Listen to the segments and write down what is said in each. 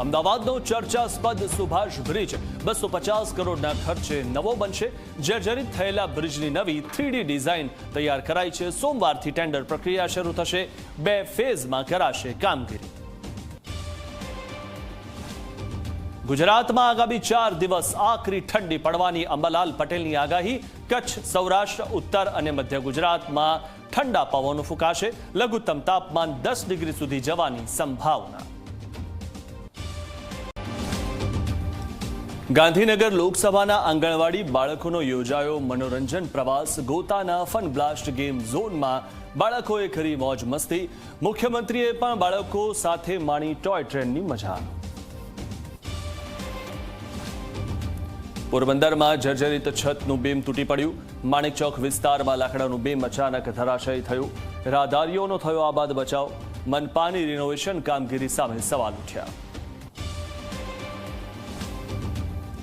અમદાવાદનો ચર્ચાસ્પદ Subhash bridge 250 કરોડના ખર્ચે નવો બનશે. જર્જરિત થયેલા બ્રિજની નવી 3D ડિઝાઇન તૈયાર કરાઈ છે. સોમવારથી ટેન્ડર પ્રક્રિયા શરૂ થશે. 2 ફેઝમાં કરાશે કામગીરી. ગુજરાતમાં આગામી 4 દિવસ આકરી ઠંડી પડવાની અંબાલાલ પટેલની આગાહી. કચ્છ, સૌરાષ્ટ્ર, ઉત્તર અને મધ્ય ગુજરાતમાં ઠંડા પવનો ફૂંકાશે. લઘુત્તમ તાપમાન 10 ડિગ્રી સુધી જવાની સંભાવના. ગાંધીનગર લોકસભાના આંગણવાડી બાળકોનો યોજાયો મનોરંજન પ્રવાસ. ગોતાના ફન બ્લાસ્ટ ગેમ ઝોનમાં બાળકોએ કરી મોજ મસ્તી. મુખ્યમંત્રીએ પણ બાળકો સાથે માણી ટોય ટ્રેનની મજા. પોરબંદરમાં જર્જરિત છતનું બીમ તૂટી પડ્યું. માણેકચોક વિસ્તારમાં લાકડાનું બીમ અચાનક ધરાશયી થયું. રાહદારીઓનો થયો આબાદ બચાવ. મનપાની રિનોવેશન કામગીરી સામે સવાલ ઉઠ્યા.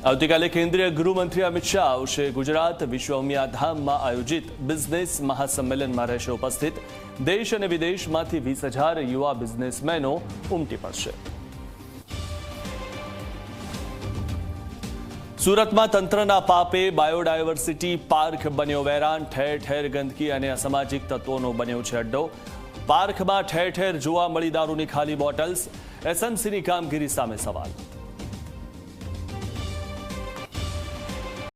આવતીકાલે કેન્દ્રીય ગૃહમંત્રી અમિત શાહ આવશે. ગુજરાત વિશ્વ ઉમિયા ધામમાં આયોજિત બિઝનેસ મહાસંમેલનમાં રહેશે ઉપસ્થિત. દેશ અને વિદેશમાંથી 20,000 યુવા બિઝનેસમેનો ઉમટી પડશે. સુરતમાં તંત્રના પાપે બાયોડાયવર્સિટી પાર્ક બન્યો વેરાન. ઠેર ઠેર ગંદકી અને અસામાજિક તત્વોનો બન્યો છે અડ્ડો. પાર્કમાં ઠેર ઠેર જોવા મળી દારૂની ખાલી બોટલ્સ. એસએમસીની કામગીરી સામે સવાલ.